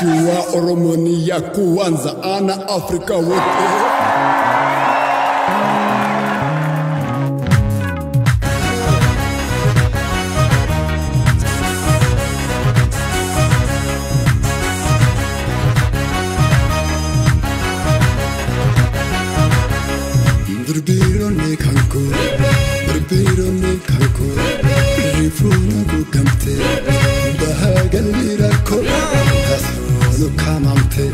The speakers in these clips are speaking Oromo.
Ikiwa Oromoni ya kuanza ana Afrika wote. Birbirone kanko, birbirone kanko, rifuna gugamte, bahagali rako, hasunu kamamte,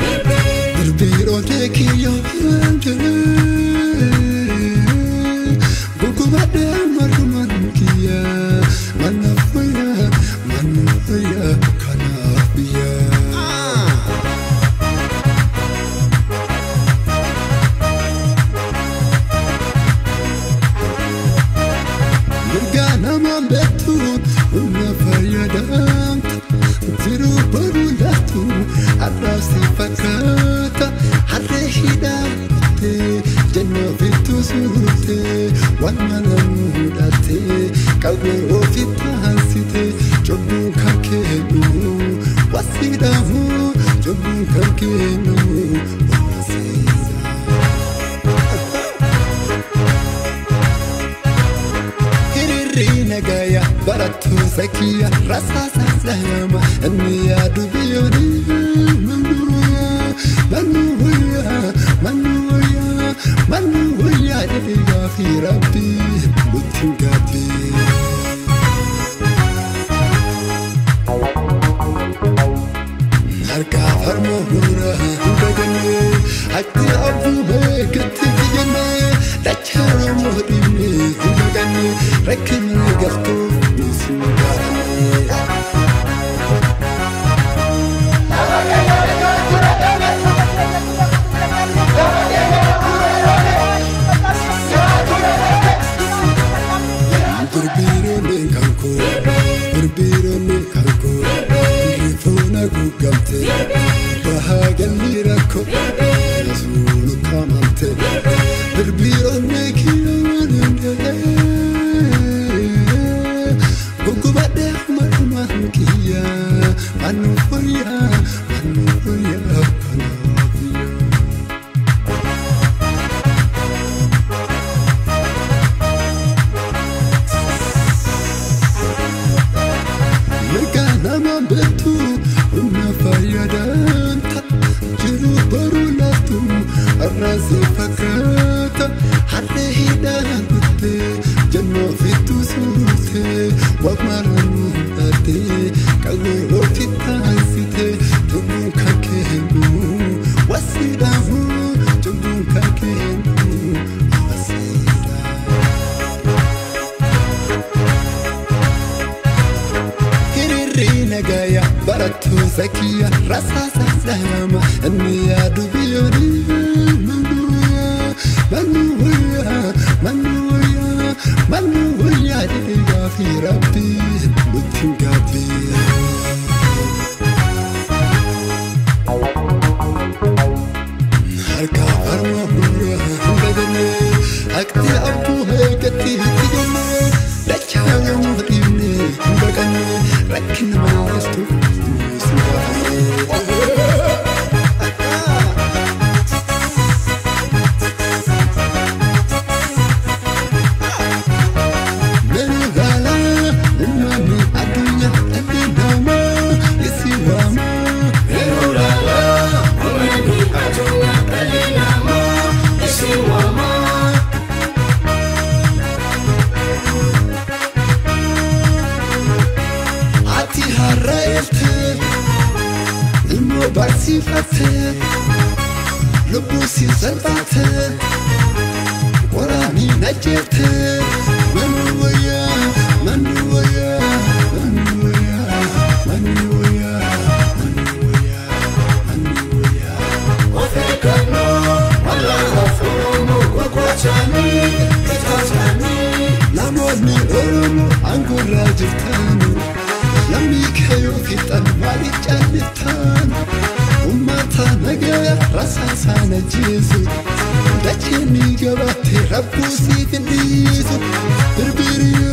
birbirone kiyo yandere, bugubade maruman kiya, manafaya kanafia. Nama betu una fayadam ziru barulatu arasi fakata hade hidate janna fitu surte wanmanamudate kalbe ofitansite jobu kakenu wasidamu jobu kakenu Gaya baratu sakiya rasa sayama anniya dubiyoni manuya diga fi rabbi mutingati narka farmo nura bagane atti abu bekati jene dachara modini bagane rekin gafto Birbirone kanko, rifuna gugamte, bahagali rako, nasulu kamante, birbirone kiyanende, gugubade maruman kiya, manufaya kanafia. Nama betu una fayadanta jiru barulatu arasi fakata hade hidante janno fitu surte wamaran ate kalbe ofitansite tubu kakenu wasidahu tubu kakenu wasida Gaya baratu sakiya rasa sayama anniya dubiyoni manuya diga fi rabbi mutingati harka farmo hura bagane akti abu hekati tijene dachaya muhdini bagane rakin mastu Barsifate, lubusi salvate, warami najete, manuya. Ofekano, wala wafumu kwakwachani, kitachani, lamoni oromo angura jirtanu, lamikayo fitan malichanitan. Umata nagaya rasa sana jisu, dachini gabate rabusi kendisu, birbiriya.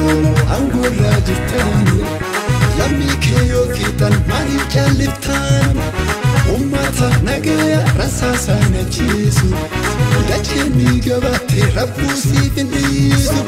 oromo angurra jirtani lammi keyo fitan mani jaliftan ummata nagaya rasasana jisu dacheni gabate rabbu sifilisu